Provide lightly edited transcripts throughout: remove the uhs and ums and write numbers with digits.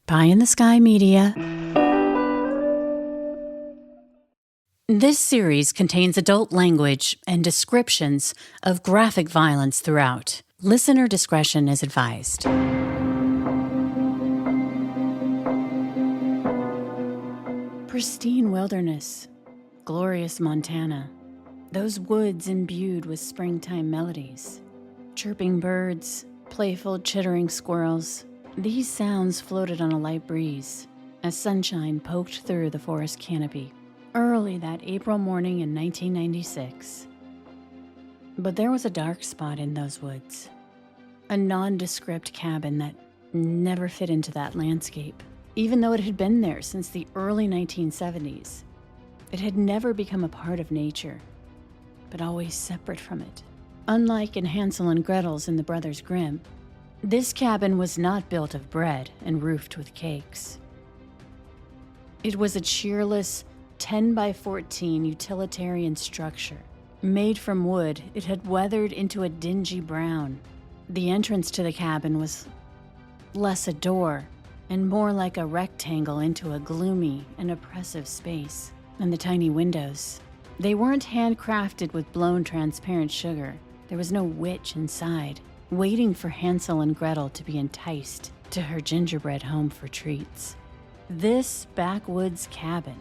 Pie in the Sky Media. This series contains adult language and descriptions of graphic violence throughout. Listener discretion is advised. Pristine wilderness, glorious Montana, those woods imbued with springtime melodies, chirping birds, playful chittering squirrels. These sounds floated on a light breeze as sunshine poked through the forest canopy early that April morning in 1996. But there was a dark spot in those woods, a nondescript cabin that never fit into that landscape, even though it had been there since the early 1970s. It had never become a part of nature, but always separate from it. Unlike in Hansel and Gretel's in the Brothers Grimm, this cabin was not built of bread and roofed with cakes. It was a cheerless 10 by 14 utilitarian structure. Made from wood, it had weathered into a dingy brown. The entrance to the cabin was less a door and more like a rectangle into a gloomy and oppressive space. And the tiny windows, they weren't handcrafted with blown transparent sugar. There was no witch inside, waiting for Hansel and Gretel to be enticed to her gingerbread home for treats. This backwoods cabin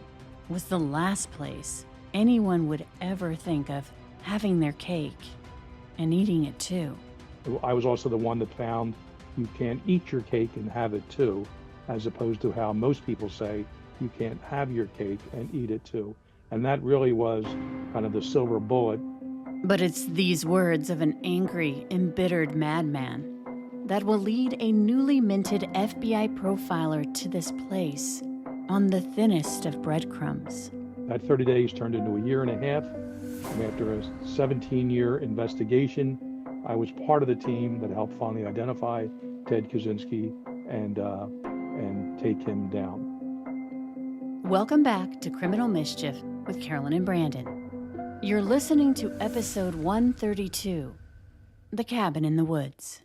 was the last place anyone would ever think of having their cake and eating it too. I was also the one that found you can't eat your cake and have it too, as opposed to how most people say you can't have your cake and eat it too. And that really was kind of the silver bullet. But it's these words of an angry, embittered madman that will lead a newly minted FBI profiler to this place on the thinnest of breadcrumbs. That 30 days turned into a year and a half. And after a 17-year investigation, I was part of the team that helped finally identify Ted Kaczynski and take him down. Welcome back to Criminal Mischief with Carolyn and Branden. You're listening to episode 132, The Cabin in the Woods.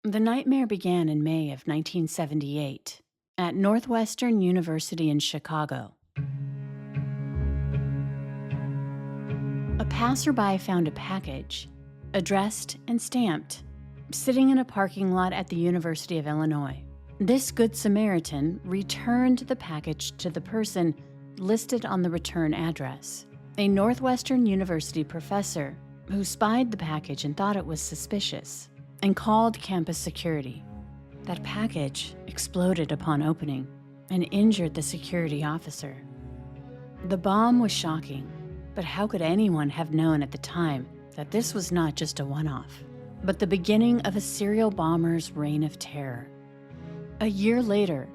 The nightmare began in May of 1978 at Northwestern University in Chicago. A passerby found a package, addressed and stamped, sitting in a parking lot at the University of Illinois. This Good Samaritan returned the package to the person listed on the return address, a Northwestern University professor who spied the package and thought it was suspicious and called campus security. That package exploded upon opening and injured the security officer. The bomb was shocking, but how could anyone have known at the time that this was not just a one-off, but the beginning of a serial bomber's reign of terror? A year later,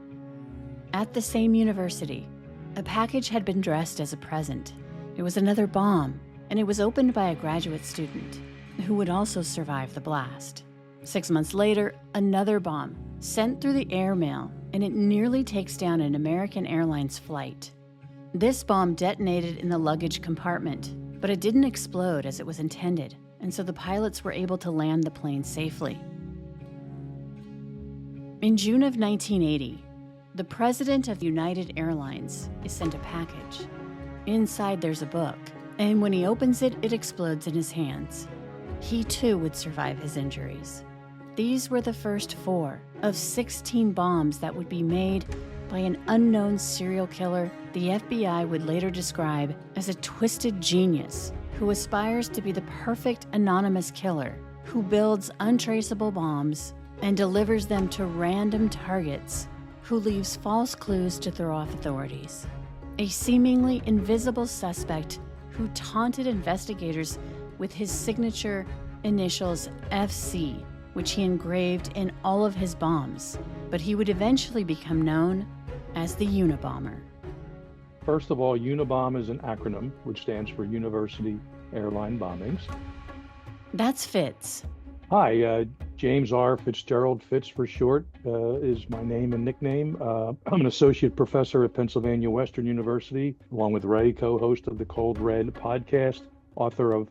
at the same university, a package had been dressed as a present. It was another bomb, and it was opened by a graduate student who would also survive the blast. 6 months later, another bomb sent through the airmail, and it nearly takes down an American Airlines flight. This bomb detonated in the luggage compartment, but it didn't explode as it was intended, and so the pilots were able to land the plane safely. In June of 1980, the president of United Airlines is sent a package. Inside there's a book, and when he opens it, it explodes in his hands. He too would survive his injuries. These were the first 4 of 16 bombs that would be made by an unknown serial killer the FBI would later describe as a twisted genius who aspires to be the perfect anonymous killer who builds untraceable bombs and delivers them to random targets, who leaves false clues to throw off authorities. A seemingly invisible suspect who taunted investigators with his signature initials FC, which he engraved in all of his bombs, but he would eventually become known as the Unabomber. First of all, Unabomber is an acronym which stands for University Airline Bombings. That's Fitz. Hi, James R. Fitzgerald, Fitz for short, is my name and nickname. I'm an associate professor at Pennsylvania Western University, along with Ray, co-host of the Cold Red podcast, author of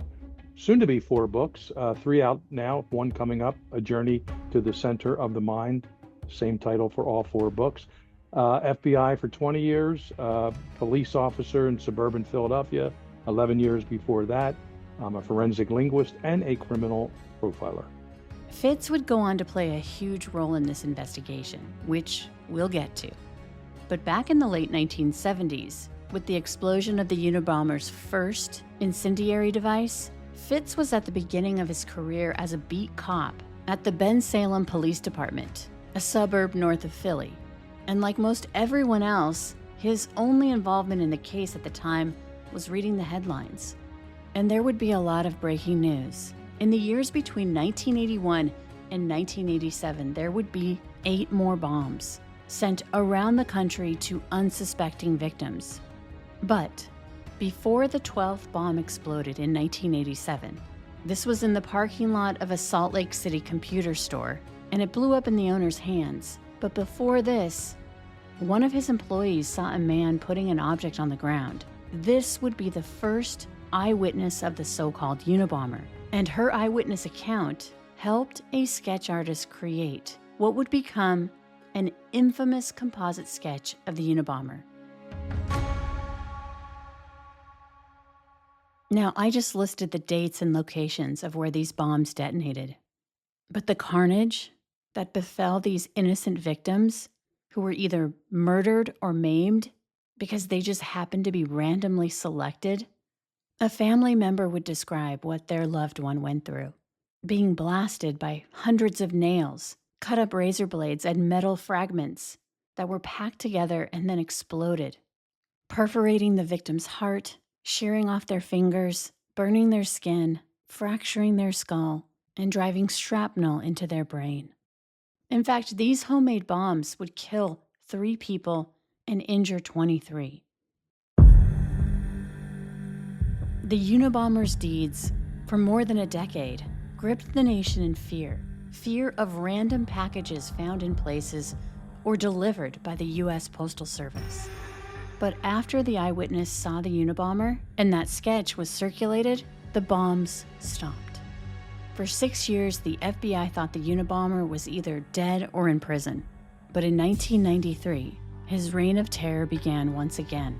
soon to be 4 books, 3 out now, 1 coming up, A Journey to the Center of the Mind, same title for all 4 books. FBI for 20 years, police officer in suburban Philadelphia, 11 years before that. I'm a forensic linguist and a criminal profiler. Fitz would go on to play a huge role in this investigation, which we'll get to. But back in the late 1970s, with the explosion of the Unabomber's first incendiary device, Fitz was at the beginning of his career as a beat cop at the Ben Salem Police Department, a suburb north of Philly. And like most everyone else, his only involvement in the case at the time was reading the headlines. And there would be a lot of breaking news. In the years between 1981 and 1987, there would be 8 more bombs sent around the country to unsuspecting victims. But before the 12th bomb exploded in 1987, this was in the parking lot of a Salt Lake City computer store, and it blew up in the owner's hands. But before this, one of his employees saw a man putting an object on the ground. This would be the first eyewitness of the so-called Unabomber, and her eyewitness account helped a sketch artist create what would become an infamous composite sketch of the Unabomber. Now, I just listed the dates and locations of where these bombs detonated, but the carnage that befell these innocent victims who were either murdered or maimed because they just happened to be randomly selected. A family member would describe what their loved one went through, being blasted by hundreds of nails, cut up razor blades, and metal fragments that were packed together and then exploded, perforating the victim's heart, shearing off their fingers, burning their skin, fracturing their skull, and driving shrapnel into their brain. In fact, these homemade bombs would kill 3 people and injure 23. The Unabomber's deeds, for more than a decade, gripped the nation in fear of random packages found in places or delivered by the U.S. Postal Service. But after the eyewitness saw the Unabomber and that sketch was circulated, the bombs stopped. For 6 years, the FBI thought the Unabomber was either dead or in prison. But in 1993, his reign of terror began once again.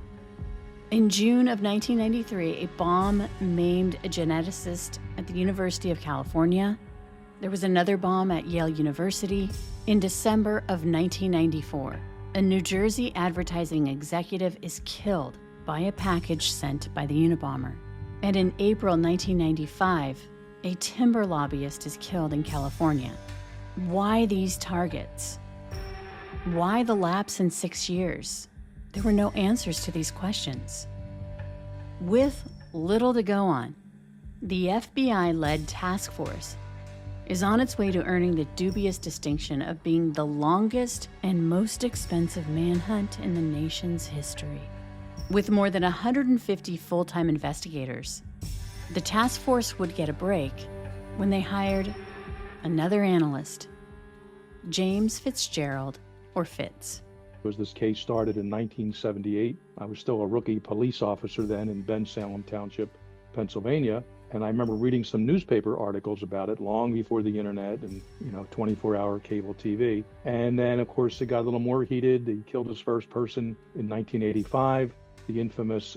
In June of 1993, a bomb maimed a geneticist at the University of California. There was another bomb at Yale University. In December of 1994, a New Jersey advertising executive is killed by a package sent by the Unabomber. And in April 1995, a timber lobbyist is killed in California. Why these targets? Why the lapse in 6 years? There were no answers to these questions. With little to go on, the FBI-led task force is on its way to earning the dubious distinction of being the longest and most expensive manhunt in the nation's history. With more than 150 full-time investigators, the task force would get a break when they hired another analyst, James Fitzgerald, or Fitz. This case started in 1978. I was still a rookie police officer then in Ben Salem Township, Pennsylvania. And I remember reading some newspaper articles about it long before the internet and, 24-hour cable TV. And then, of course, it got a little more heated. He killed his first person in 1985. The infamous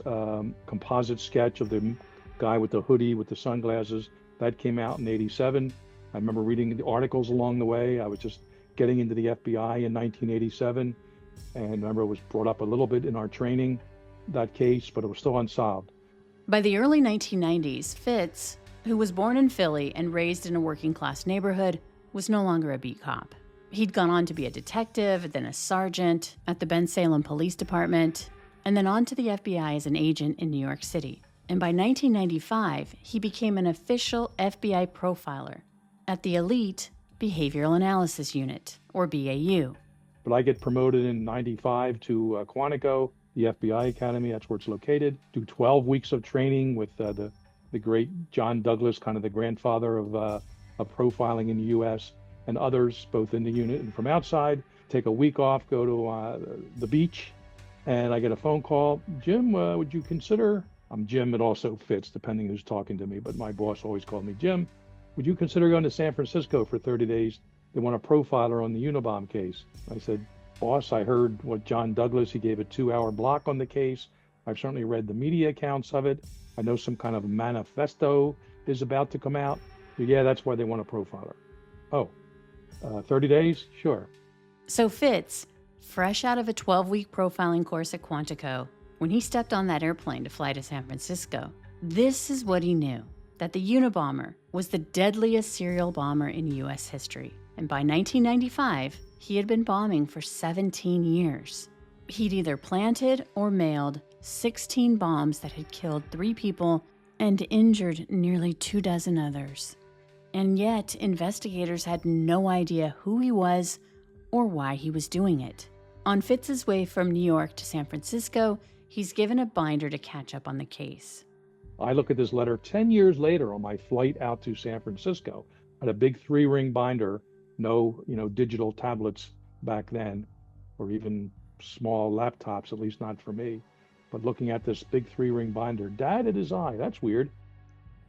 composite sketch of the guy with the hoodie with the sunglasses, that came out in 87. I remember reading the articles along the way. I was just getting into the FBI in 1987. And remember, it was brought up a little bit in our training, that case, but it was still unsolved. By the early 1990s, Fitz, who was born in Philly and raised in a working-class neighborhood, was no longer a beat cop. He'd gone on to be a detective, then a sergeant at the Ben Salem Police Department, and then on to the FBI as an agent in New York City. And by 1995, he became an official FBI profiler at the Elite Behavioral Analysis Unit, or BAU. But I get promoted in 95 to Quantico, the FBI Academy. That's where it's located. Do 12 weeks of training with the great John Douglas, kind of the grandfather of profiling in the U.S., and others, both in the unit and from outside. Take a week off, go to the beach, and I get a phone call. Jim, would you consider? I'm Jim. It also fits, depending who's talking to me, but my boss always called me Jim. Would you consider going to San Francisco for 30 days They want a profiler on the Unabomber case. I said, boss, I heard what John Douglas, he gave a 2-hour block on the case. I've certainly read the media accounts of it. I know some kind of manifesto is about to come out. Yeah, that's why they want a profiler. Oh, 30 days? Sure. So Fitz, fresh out of a 12-week profiling course at Quantico, when he stepped on that airplane to fly to San Francisco, this is what he knew, that the Unabomber was the deadliest serial bomber in U.S. history. And by 1995, he had been bombing for 17 years. He'd either planted or mailed 16 bombs that had killed 3 people and injured nearly 24 others. And yet, investigators had no idea who he was or why he was doing it. On Fitz's way from New York to San Francisco, he's given a binder to catch up on the case. I look at this letter 10 years later on my flight out to San Francisco. I had a big 3-ring binder, no, digital tablets back then, or even small laptops, at least not for me. But looking at this big 3-ring binder, Dad at his eye, that's weird.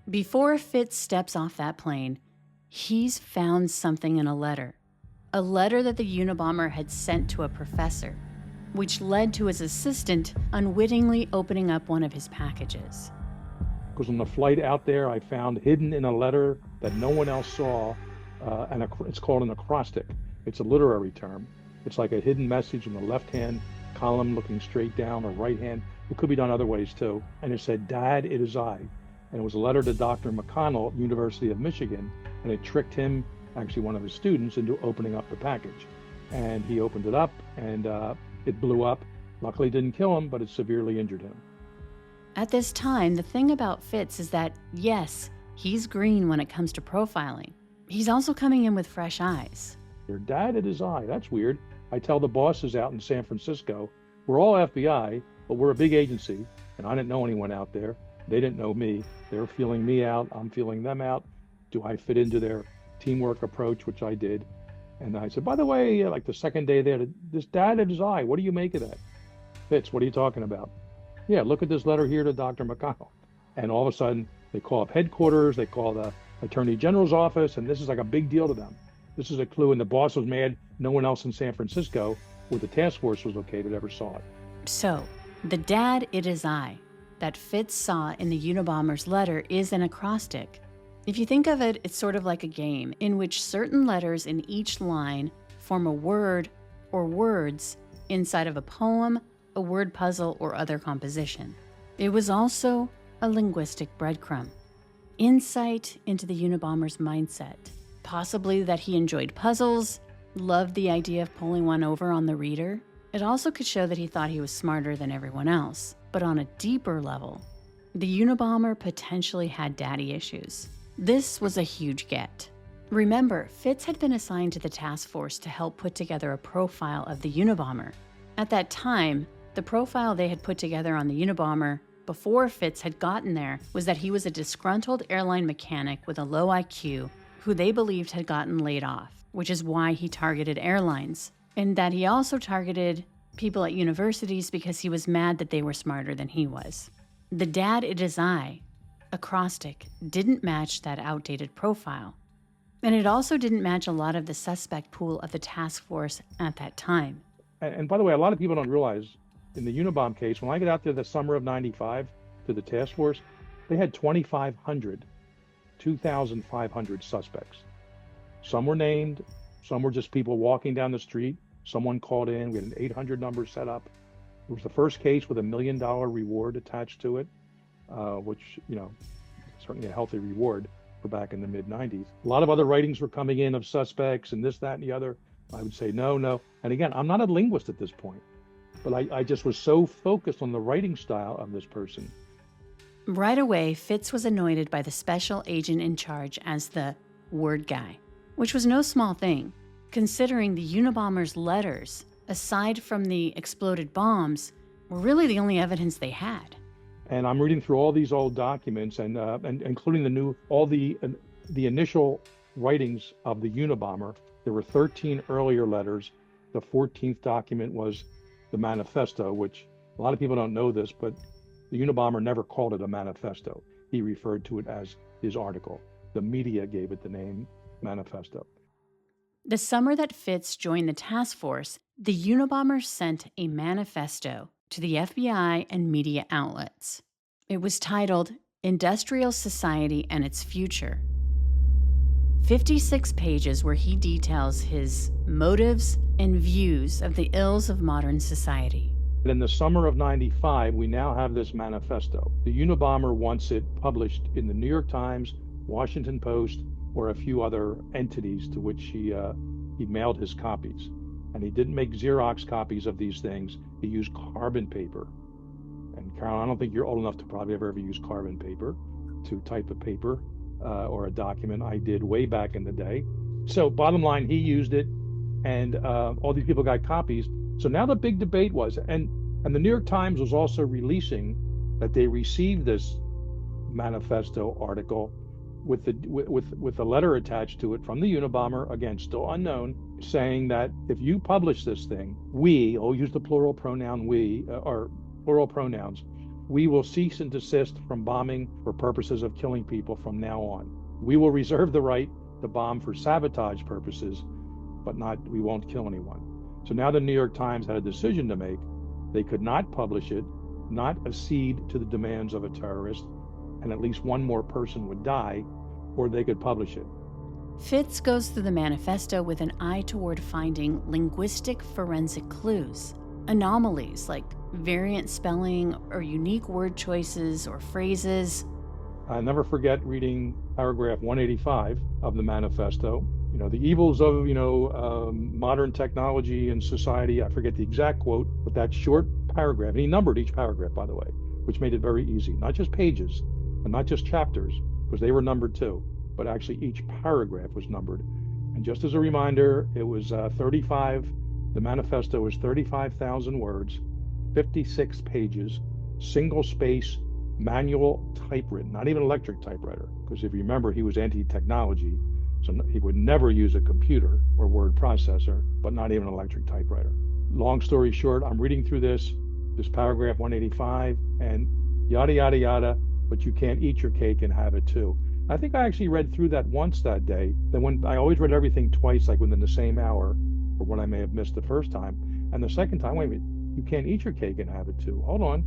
Before Fitz steps off that plane, he's found something in a letter that the Unabomber had sent to a professor, which led to his assistant unwittingly opening up one of his packages. Because on the flight out there, I found hidden in a letter that no one else saw, and it's called an acrostic. It's a literary term. It's like a hidden message in the left-hand column looking straight down, or right hand. It could be done other ways too. And it said, Dad, it is I. And it was a letter to Dr. McConnell at University of Michigan, and it tricked him, actually one of his students, into opening up the package. And he opened it up, and it blew up. Luckily it didn't kill him, but it severely injured him. At this time, the thing about Fitz is that, yes, he's green when it comes to profiling. He's also coming in with fresh eyes. Your dad at his eye, that's weird. I tell the bosses out in San Francisco, we're all FBI, but we're a big agency, and I didn't know anyone out there. They didn't know me. They're feeling me out. I'm feeling them out. Do I fit into their teamwork approach, which I did? And I said, by the way, like the second day there, this dad at his eye, what do you make of that? Fitz, what are you talking about? Yeah, look at this letter here to Dr. McConnell. And all of a sudden, they call up headquarters, they call the Attorney General's office, and this is like a big deal to them. This is a clue, and the boss was mad. No one else in San Francisco, where the task force was located, ever saw it. So, the dad at his eye that Fitz saw in the Unabomber's letter is an acrostic. If you think of it, it's sort of like a game in which certain letters in each line form a word or words inside of a poem, a word puzzle, or other composition. It was also a linguistic breadcrumb. Insight into the Unabomber's mindset. Possibly that he enjoyed puzzles, loved the idea of pulling one over on the reader. It also could show that he thought he was smarter than everyone else. But on a deeper level, the Unabomber potentially had daddy issues. This was a huge get. Remember, Fitz had been assigned to the task force to help put together a profile of the Unabomber. At that time, the profile they had put together on the Unabomber before Fitz had gotten there was that he was a disgruntled airline mechanic with a low IQ who they believed had gotten laid off, which is why he targeted airlines, and that he also targeted people at universities because he was mad that they were smarter than he was. The dad at his eye, acrostic, didn't match that outdated profile. And it also didn't match a lot of the suspect pool of the task force at that time. And by the way, a lot of people don't realize, in the Unabomber case, when I got out there the summer of 95 to the task force, they had 2,500 suspects. Some were named, some were just people walking down the street. Someone called in, we had an 800 number set up. It was the first case with $1 million reward attached to it, which, certainly a healthy reward for back in the mid-90s. A lot of other writings were coming in of suspects and this, that, and the other. I would say no. And again, I'm not a linguist at this point, but I just was so focused on the writing style of this person. Right away, Fitz was anointed by the special agent in charge as the word guy, which was no small thing, considering the Unabomber's letters, aside from the exploded bombs, were really the only evidence they had. And I'm reading through all these old documents, and including the initial writings of the Unabomber. There were 13 earlier letters. The 14th document was the manifesto, which a lot of people don't know this, but the Unabomber never called it a manifesto. He referred to it as his article. The media gave it the name manifesto. The summer that Fitz joined the task force, the Unabomber sent a manifesto to the FBI and media outlets. It was titled Industrial Society and Its Future. 56 pages where he details his motives and views of the ills of modern society. In the summer of '95, we now have this manifesto. The Unabomber wants it published in the New York Times, Washington Post, or a few other entities to which he mailed his copies. And he didn't make Xerox copies of these things. He used carbon paper. And Carolyn, I don't think you're old enough to probably ever use carbon paper to type a paper or a document. I did way back in the day. So bottom line, he used it, and all these people got copies. So now the big debate was, and the New York Times was also releasing that they received this manifesto article with a letter attached to it from the Unabomber, again, still unknown, saying that if you publish this thing, we, I'll use the plural pronoun we, or plural pronouns, we will cease and desist from bombing for purposes of killing people from now on. We will reserve the right to bomb for sabotage purposes, but we won't kill anyone. So now the New York Times had a decision to make. They could not publish it, not accede to the demands of a terrorist, and at least one more person would die, or they could publish it. Fitz goes through the manifesto with an eye toward finding linguistic forensic clues, anomalies like variant spelling or unique word choices or phrases. I'll never forget reading paragraph 185 of the manifesto. The evils of, modern technology and society. I forget the exact quote, but that short paragraph, and he numbered each paragraph, by the way, which made it very easy. Not just pages and not just chapters, because they were numbered too, but actually each paragraph was numbered. And just as a reminder, it was the manifesto was 35,000 words, 56 pages, single space, manual typewritten, not even electric typewriter, because if you remember, he was anti-technology. So he would never use a computer or word processor, but not even an electric typewriter. Long story short, I'm reading through this paragraph 185, and yada, yada, yada, but you can't eat your cake and have it too. I think I actually read through that once that day. Then when I always read everything twice, like within the same hour, or when I may have missed the first time. And the second time, wait a minute, you can't eat your cake and have it too. Hold on,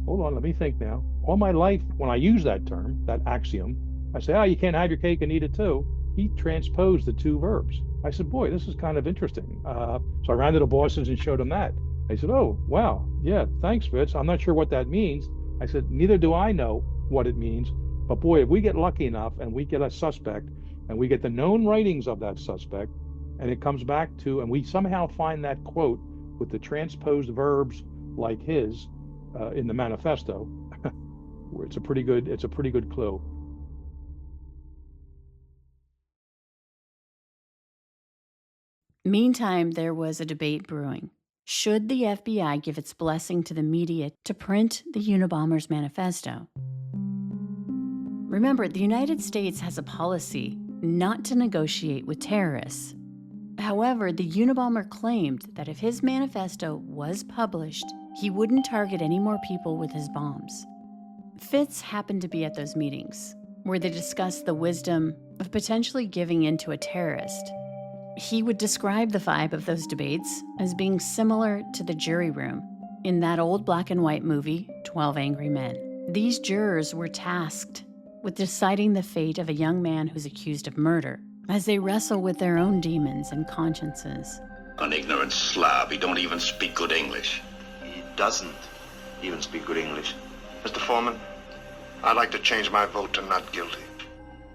let me think now. All my life, when I use that term, that axiom, I say, you can't have your cake and eat it too. He transposed the two verbs. I said, boy, this is kind of interesting. So I ran to the bosses and showed them that. They said, oh, wow, yeah, thanks, Fitz. I'm not sure what that means. I said, neither do I know what it means. But boy, if we get lucky enough and we get a suspect and we get the known writings of that suspect, and it comes back to, and we somehow find that quote with the transposed verbs like his in the manifesto, it's a pretty good clue. Meantime, there was a debate brewing. Should the FBI give its blessing to the media to print the Unabomber's manifesto? Remember, the United States has a policy not to negotiate with terrorists. However, the Unabomber claimed that if his manifesto was published, he wouldn't target any more people with his bombs. Fitz happened to be at those meetings, where they discussed the wisdom of potentially giving in to a terrorist. He would describe the vibe of those debates as being similar to the jury room in that old black and white movie, 12 Angry Men. These jurors were tasked with deciding the fate of a young man who's accused of murder as they wrestle with their own demons and consciences. An ignorant slob. He don't even speak good English. He doesn't even speak good English. Mr. Foreman, I'd like to change my vote to not guilty.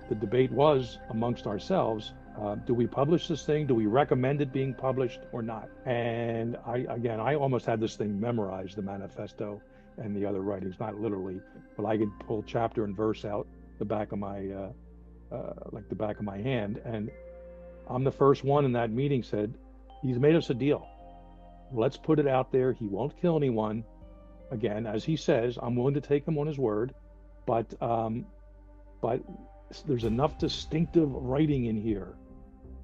The debate was amongst ourselves, do we publish this thing? Do we recommend it being published or not? And I almost had this thing memorized, the manifesto and the other writings, not literally, but I could pull chapter and verse out the back of my, the back of my hand. And I'm the first one in that meeting said, he's made us a deal. Let's put it out there. He won't kill anyone. Again, as he says, I'm willing to take him on his word, but there's enough distinctive writing in here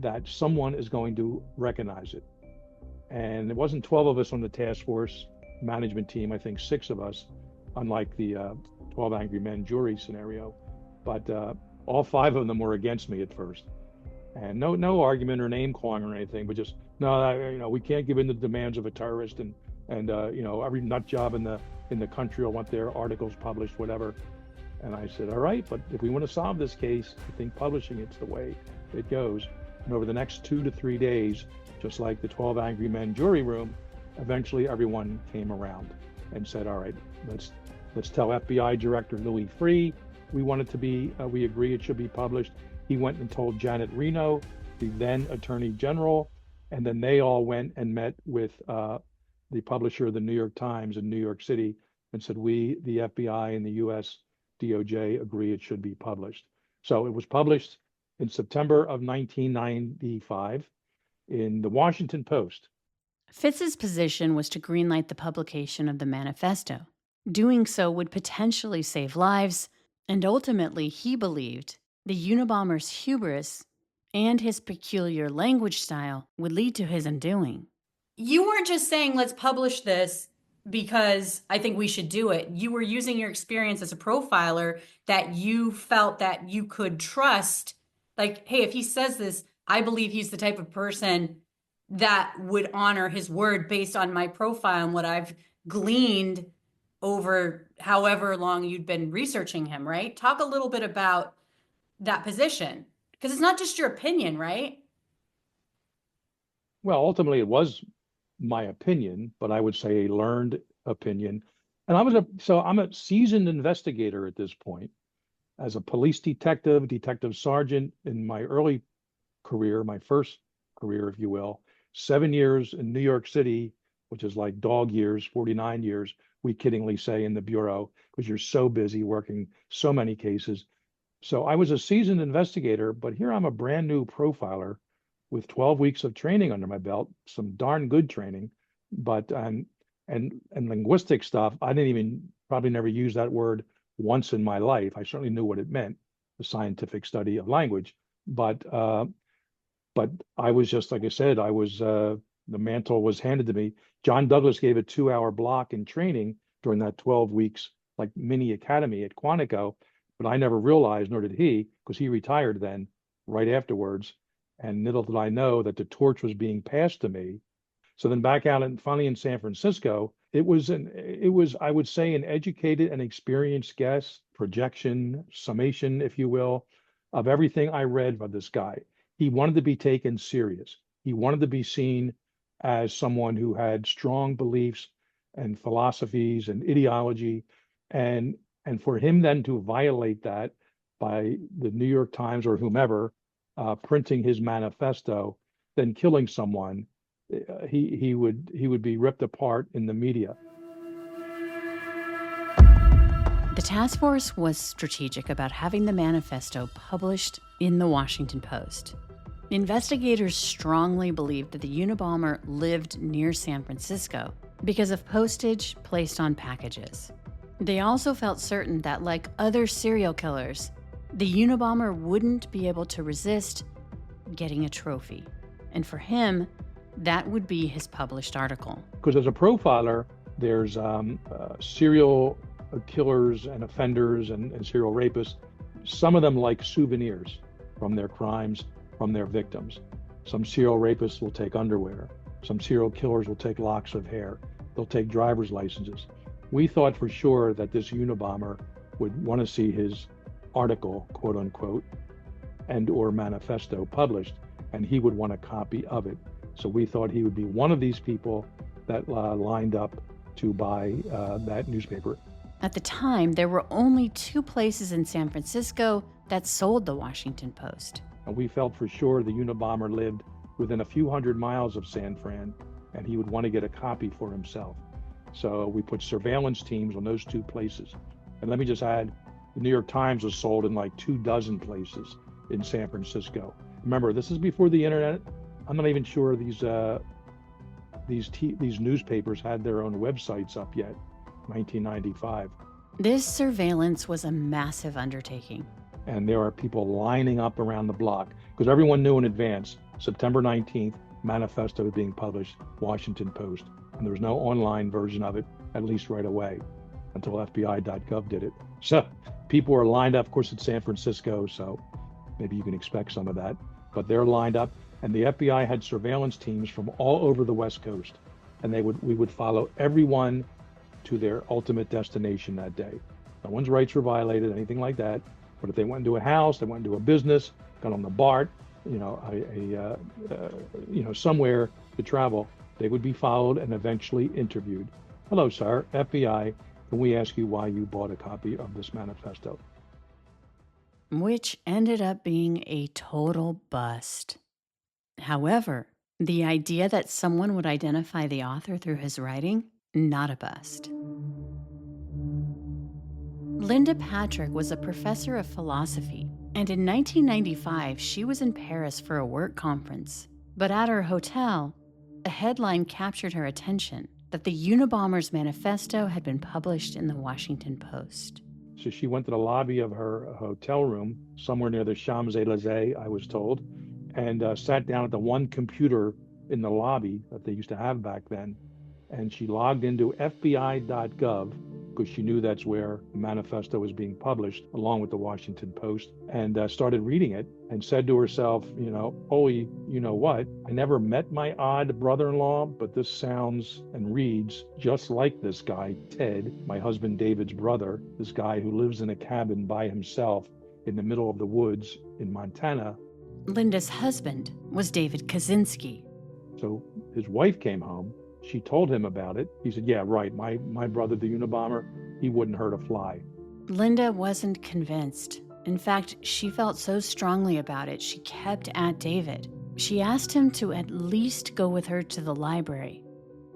that someone is going to recognize it. And it wasn't 12 of us on the task force management team, I think 6 of us, unlike the 12 Angry Men jury scenario, but all 5 of them were against me at first. And no argument or name calling or anything, but just no, we can't give in to the demands of a terrorist, and every nut job in the country will want their articles published, whatever. And I said, all right, but if we want to solve this case, I think publishing it's the way it goes. And over the next 2 to 3 days, just like the 12 Angry Men jury room, eventually everyone came around and said, all right, let's tell FBI Director Louis Freeh we want it to be, we agree it should be published. He went and told Janet Reno, the then Attorney General, and then they all went and met with the publisher of the New York Times in New York City and said, we, the FBI and the US DOJ, agree it should be published. So it was published in September of 1995 in the Washington Post. Fitz's position was to greenlight the publication of the manifesto. Doing so would potentially save lives, and ultimately, he believed the Unabomber's hubris and his peculiar language style would lead to his undoing. You weren't just saying, let's publish this because I think we should do it. You were using your experience as a profiler that you felt that you could trust. Like, hey, if he says this, I believe he's the type of person that would honor his word based on my profile and what I've gleaned over however long you'd been researching him, right? Talk a little bit about that position, because it's not just your opinion, right? Well, ultimately it was my opinion, but I would say a learned opinion. And I'm a seasoned investigator at this point. As a police detective, detective sergeant in my early career, my first career, if you will, 7 years in New York City, which is like dog years, 49 years, we kiddingly say in the Bureau, because you're so busy working so many cases. So I was a seasoned investigator, but here I'm a brand new profiler with 12 weeks of training under my belt, some darn good training, but and linguistic stuff, I didn't even probably never use that word once in my life. I certainly knew what it meant, the scientific study of language, but I was just, like I said, I was the mantle was handed to me. John Douglas gave a 2-hour block in training during that 12 weeks, like mini academy at Quantico, but I never realized, nor did he, because he retired then right afterwards. And little did I know that the torch was being passed to me. So then back out and finally in San Francisco, it was, I would say, an educated and experienced guess, projection, summation, if you will, of everything I read about this guy. He wanted to be taken serious. He wanted to be seen as someone who had strong beliefs and philosophies and ideology. And for him then to violate that by the New York Times or whomever printing his manifesto, then killing someone, he would be ripped apart in the media. The task force was strategic about having the manifesto published in the Washington Post. Investigators strongly believed that the Unabomber lived near San Francisco because of postage placed on packages. They also felt certain that, like other serial killers, the Unabomber wouldn't be able to resist getting a trophy. And for him, that would be his published article. Because as a profiler, there's serial killers and offenders and serial rapists. Some of them like souvenirs from their crimes, from their victims. Some serial rapists will take underwear. Some serial killers will take locks of hair. They'll take driver's licenses. We thought for sure that this Unabomber would want to see his article, quote unquote, and or manifesto published, and he would want a copy of it. So we thought he would be one of these people that lined up to buy that newspaper. At the time, there were only 2 places in San Francisco that sold the Washington Post. And we felt for sure the Unabomber lived within a few hundred miles of San Fran, and he would want to get a copy for himself. So we put surveillance teams on those 2 places. And let me just add, the New York Times was sold in like 24 places in San Francisco. Remember, this is before the internet. I'm not even sure these newspapers had their own websites up yet, 1995. This surveillance was a massive undertaking. And there are people lining up around the block because everyone knew in advance, September 19th, manifesto was being published, Washington Post. And there was no online version of it, at least right away, until FBI.gov did it. So people were lined up, of course, in San Francisco, so maybe you can expect some of that. but they're lined up, and the FBI had surveillance teams from all over the West Coast, and we would follow everyone to their ultimate destination that day. No one's rights were violated, anything like that. But if they went into a house, they went into a business, got on the BART, somewhere to travel, they would be followed and eventually interviewed. Hello, sir, FBI. Can we ask you why you bought a copy of this manifesto? Which ended up being a total bust. However, the idea that someone would identify the author through his writing, not a bust. Linda Patrick was a professor of philosophy, and in 1995, she was in Paris for a work conference. But at her hotel, a headline captured her attention that the Unabomber's manifesto had been published in the Washington Post. So she went to the lobby of her hotel room, somewhere near the Champs-Élysées, I was told, and sat down at the one computer in the lobby that they used to have back then. And she logged into FBI.gov, because she knew that's where the manifesto was being published, along with the Washington Post, and started reading it and said to herself, holy, you know what? I never met my odd brother-in-law, but this sounds and reads just like this guy, Ted, my husband David's brother, this guy who lives in a cabin by himself in the middle of the woods in Montana. Linda's husband was David Kaczynski. So his wife came home. She told him about it. He said, yeah, right, my brother, the Unabomber, he wouldn't hurt a fly. Linda wasn't convinced. In fact, she felt so strongly about it, she kept at David. She asked him to at least go with her to the library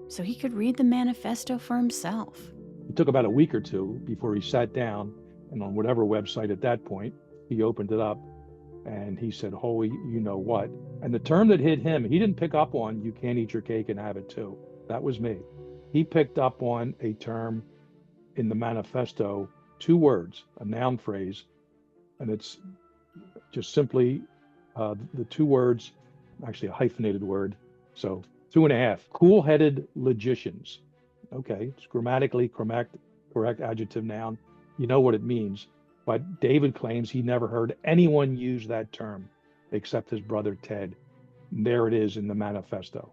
so he could read the manifesto for himself. It took about a week or two before he sat down, and on whatever website at that point, he opened it up and he said, holy, you know what? And the term that hit him, he didn't pick up on, you can't eat your cake and have it too. That was me. He picked up on a term in the manifesto, 2 words, a noun phrase, and it's just simply the 2 words, actually a hyphenated word, so 2.5, cool-headed logicians. Okay, it's grammatically correct adjective noun. You know what it means, but David claims he never heard anyone use that term except his brother Ted. And there it is in the manifesto.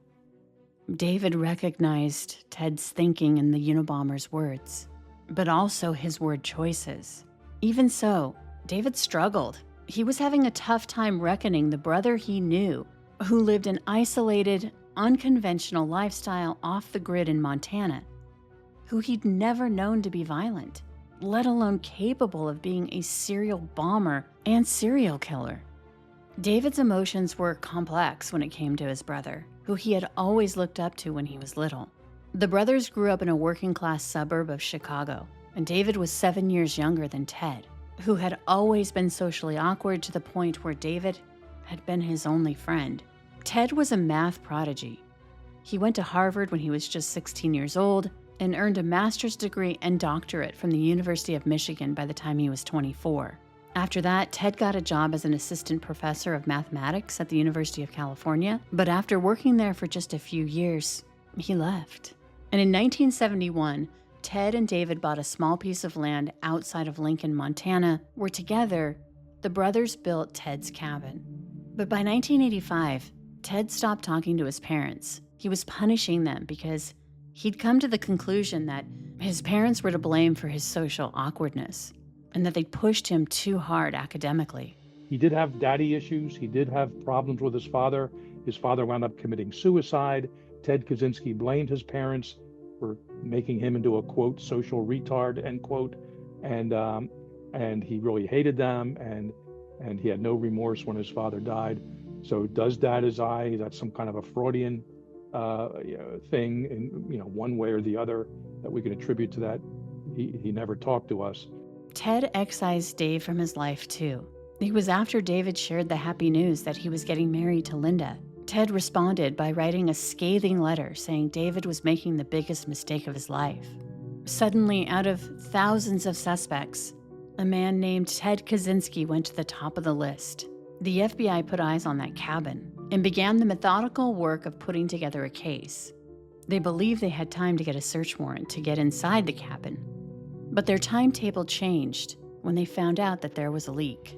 David recognized Ted's thinking in the Unabomber's words, but also his word choices. Even so, David struggled. He was having a tough time reckoning the brother he knew, who lived an isolated, unconventional lifestyle off the grid in Montana, who he'd never known to be violent, let alone capable of being a serial bomber and serial killer. David's emotions were complex when it came to his brother, who he had always looked up to when he was little. The brothers grew up in a working-class suburb of Chicago, and David was 7 years younger than Ted, who had always been socially awkward to the point where David had been his only friend. Ted was a math prodigy. He went to Harvard when he was just 16 years old and earned a master's degree and doctorate from the University of Michigan by the time he was 24. After that, Ted got a job as an assistant professor of mathematics at the University of California, but after working there for just a few years, he left. And in 1971, Ted and David bought a small piece of land outside of Lincoln, Montana, where together, the brothers built Ted's cabin. But by 1985, Ted stopped talking to his parents. He was punishing them because he'd come to the conclusion that his parents were to blame for his social awkwardness, and that they'd pushed him too hard academically. He did have daddy issues. He did have problems with his father. His father wound up committing suicide. Ted Kaczynski blamed his parents for making him into a, quote, social retard, end quote. And he really hated them, and he had no remorse when his father died. So does dad as I? Is that some kind of a Freudian thing in one way or the other that we can attribute to that? He never talked to us. Ted excised Dave from his life too. It was after David shared the happy news that he was getting married to Linda. Ted responded by writing a scathing letter saying David was making the biggest mistake of his life. Suddenly, out of thousands of suspects, a man named Ted Kaczynski went to the top of the list. The FBI put eyes on that cabin and began the methodical work of putting together a case. They believed they had time to get a search warrant to get inside the cabin, but their timetable changed when they found out that there was a leak.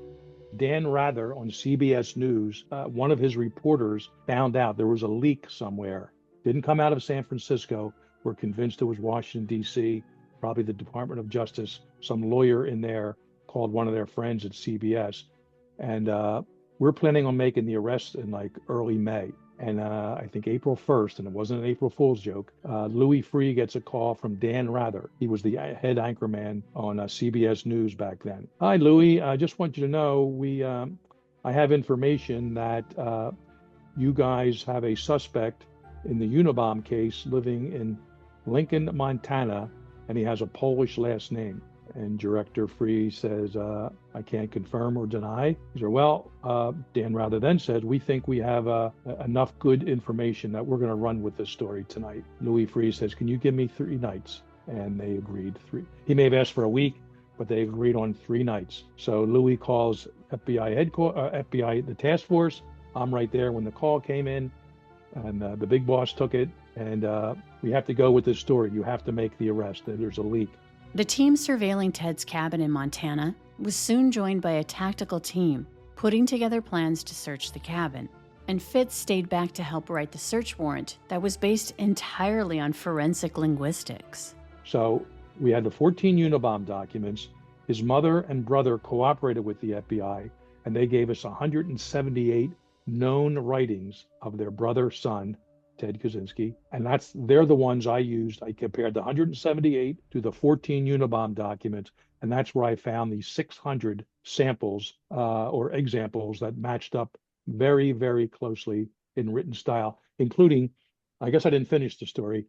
Dan Rather on CBS News, one of his reporters found out there was a leak somewhere. Didn't come out of San Francisco. We're convinced it was Washington, D.C., probably the Department of Justice. Some lawyer in there called one of their friends at CBS. And we're planning on making the arrest in like early May. And I think April 1st, and it wasn't an April Fool's joke, Louis Freeh gets a call from Dan Rather. He was the head anchorman on CBS News back then. Hi, Louis. I just want you to know I have information that you guys have a suspect in the Unabomber case living in Lincoln, Montana, and he has a Polish last name. And Director Freeh says, I can't confirm or deny. He said, well, Dan Rather then said, we think we have enough good information that we're going to run with this story tonight. Louis Freeh says, can you give me 3 nights? And they agreed 3. He may have asked for a week, but they agreed on 3 nights. So Louis calls FBI headquarters, FBI, the task force. I'm right there when the call came in, and the big boss took it. And we have to go with this story. You have to make the arrest. There's a leak. The team surveilling Ted's cabin in Montana was soon joined by a tactical team putting together plans to search the cabin, and Fitz stayed back to help write the search warrant that was based entirely on forensic linguistics. So we had the 14 Unabomber documents. His mother and brother cooperated with the FBI, and they gave us 178 known writings of their brother, son, Ted Kaczynski, and they're the ones I used. I compared the 178 to the 14 Unabomber documents, and that's where I found these 600 samples or examples that matched up very, very closely in written style, including, I guess I didn't finish the story.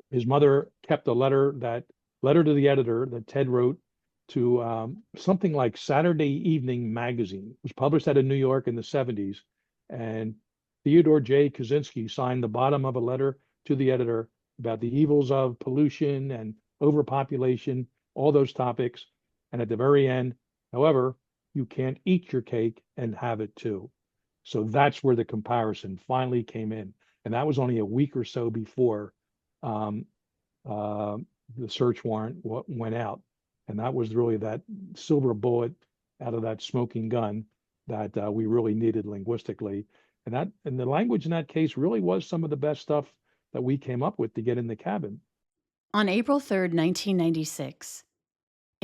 His mother kept a letter to the editor that Ted wrote to something like Saturday Evening Magazine. It was published out of New York in the 70s, and Theodore J. Kaczynski signed the bottom of a letter to the editor about the evils of pollution and overpopulation, all those topics. And at the very end, however, you can't eat your cake and have it too. So that's where the comparison finally came in. And that was only a week or so before the search warrant went out. And that was really that silver bullet out of that smoking gun that we really needed linguistically. And the language in that case really was some of the best stuff that we came up with to get in the cabin. On April 3rd, 1996,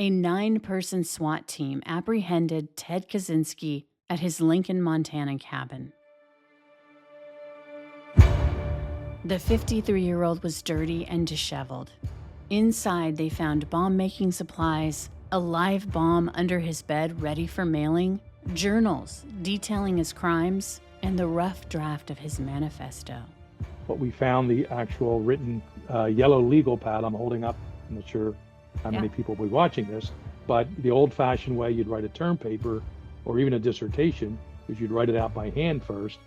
a 9-person SWAT team apprehended Ted Kaczynski at his Lincoln, Montana cabin. The 53-year-old was dirty and disheveled. Inside, they found bomb-making supplies, a live bomb under his bed ready for mailing, journals detailing his crimes, and the rough draft of his manifesto. But we found the actual written yellow legal pad I'm holding up. I'm not sure how many people will be watching this, but the old-fashioned way you'd write a term paper or even a dissertation is you'd write it out by hand first,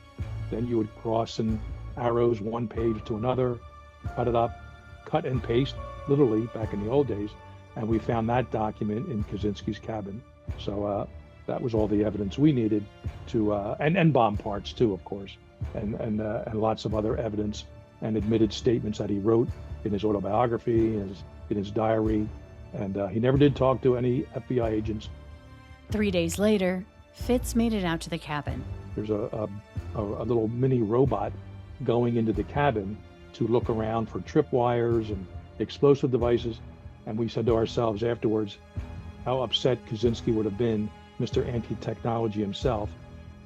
then you would cross in arrows one page to another, cut it up, cut and paste, literally back in the old days, and we found that document in Kaczynski's cabin. So that was all the evidence we needed to, and bomb parts too, of course, and lots of other evidence and admitted statements that he wrote in his autobiography, in his diary, and he never did talk to any FBI agents. 3 days later, Fitz made it out to the cabin. There's a little mini robot going into the cabin to look around for tripwires and explosive devices, and we said to ourselves afterwards how upset Kaczynski would have been, Mr. Anti-Technology himself,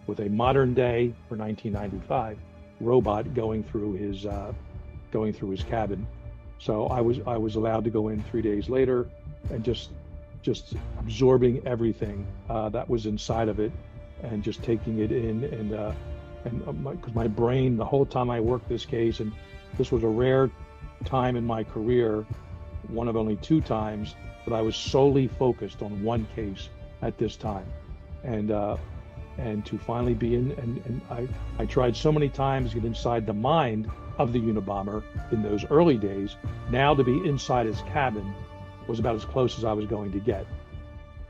with a modern day, for 1995, robot going through his cabin. So I was allowed to go in 3 days later and just absorbing everything that was inside of it and just taking it in, and because my brain, the whole time I worked this case, and this was a rare time in my career, one of only 2 times that I was solely focused on one case at this time, and to finally be in, and I tried so many times to get inside the mind of the Unabomber in those early days. Now to be inside his cabin was about as close as I was going to get.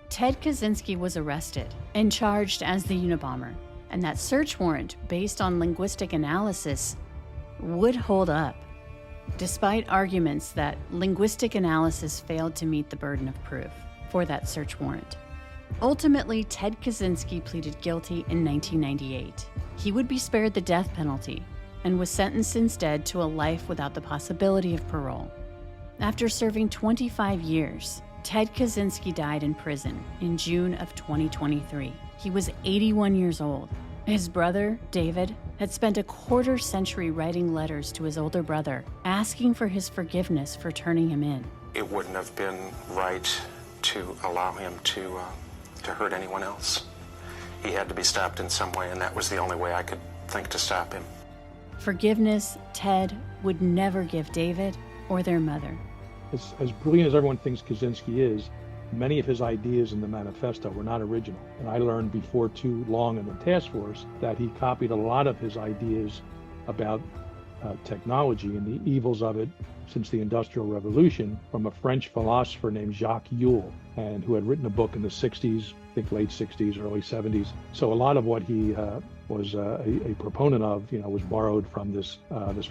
Ted Kaczynski was arrested and charged as the Unabomber, and that search warrant based on linguistic analysis would hold up, despite arguments that linguistic analysis failed to meet the burden of proof for that search warrant. Ultimately, Ted Kaczynski pleaded guilty in 1998. He would be spared the death penalty and was sentenced instead to a life without the possibility of parole. After serving 25 years, Ted Kaczynski died in prison in June of 2023. He was 81 years old. His brother, David, had spent a quarter century writing letters to his older brother, asking for his forgiveness for turning him in. It wouldn't have been right to allow him to hurt anyone else. He had to be stopped in some way, and that was the only way I could think to stop him. Forgiveness Ted would never give David or their mother. As brilliant as everyone thinks Kaczynski is, many of his ideas in the manifesto were not original. And I learned before too long in the task force that he copied a lot of his ideas about technology and the evils of it since the Industrial Revolution from a French philosopher named Jacques Ellul, and who had written a book in the 60s, I think late 60s, early 70s. So a lot of what he was a proponent of, was borrowed from this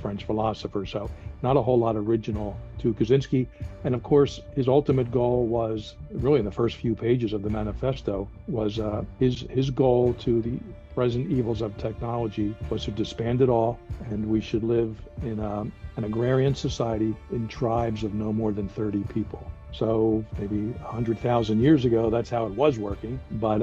French philosopher. So not a whole lot original to Kaczynski. And of course, his ultimate goal was, really in the first few pages of the manifesto, was his goal to the present evils of technology was to disband it all, and we should live in an agrarian society in tribes of no more than 30 people. So maybe 100,000 years ago, that's how it was working, but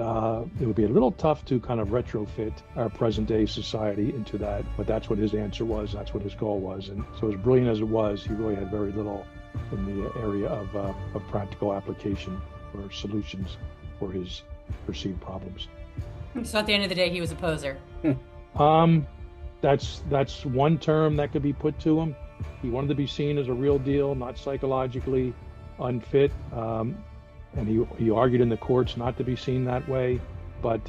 it would be a little tough to kind of retrofit our present day society into that, but that's what his answer was, that's what his goal was. And so as brilliant as it was, he really had very little in the area of practical application or solutions for his perceived problems. So at the end of the day, he was a poser. That's one term that could be put to him. He wanted to be seen as a real deal, not psychologically unfit, and he argued in the courts not to be seen that way. But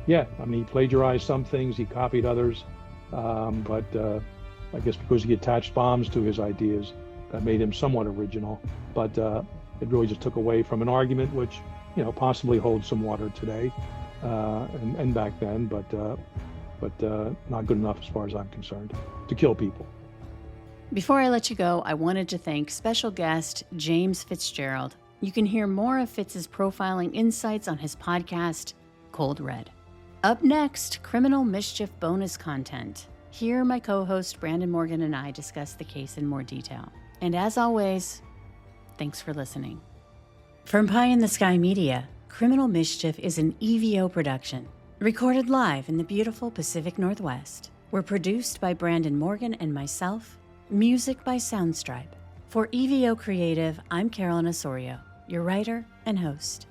he plagiarized some things, he copied others, but I guess because he attached bombs to his ideas, that made him somewhat original. But it really just took away from an argument which possibly holds some water today and back then, but not good enough as far as I'm concerned to kill people. Before I let you go, I wanted to thank special guest James Fitzgerald. You can hear more of Fitz's profiling insights on his podcast, Cold Red. Up next, criminal mischief bonus content. Here, my co-host Branden Morgan and I discuss the case in more detail. And as always, thanks for listening. From Pie in the Sky Media, Criminal Mischief is an EVO production, recorded live in the beautiful Pacific Northwest. We're produced by Branden Morgan and myself. Music by Soundstripe. For EVO Creative, I'm Carolyn Osorio, your writer and host.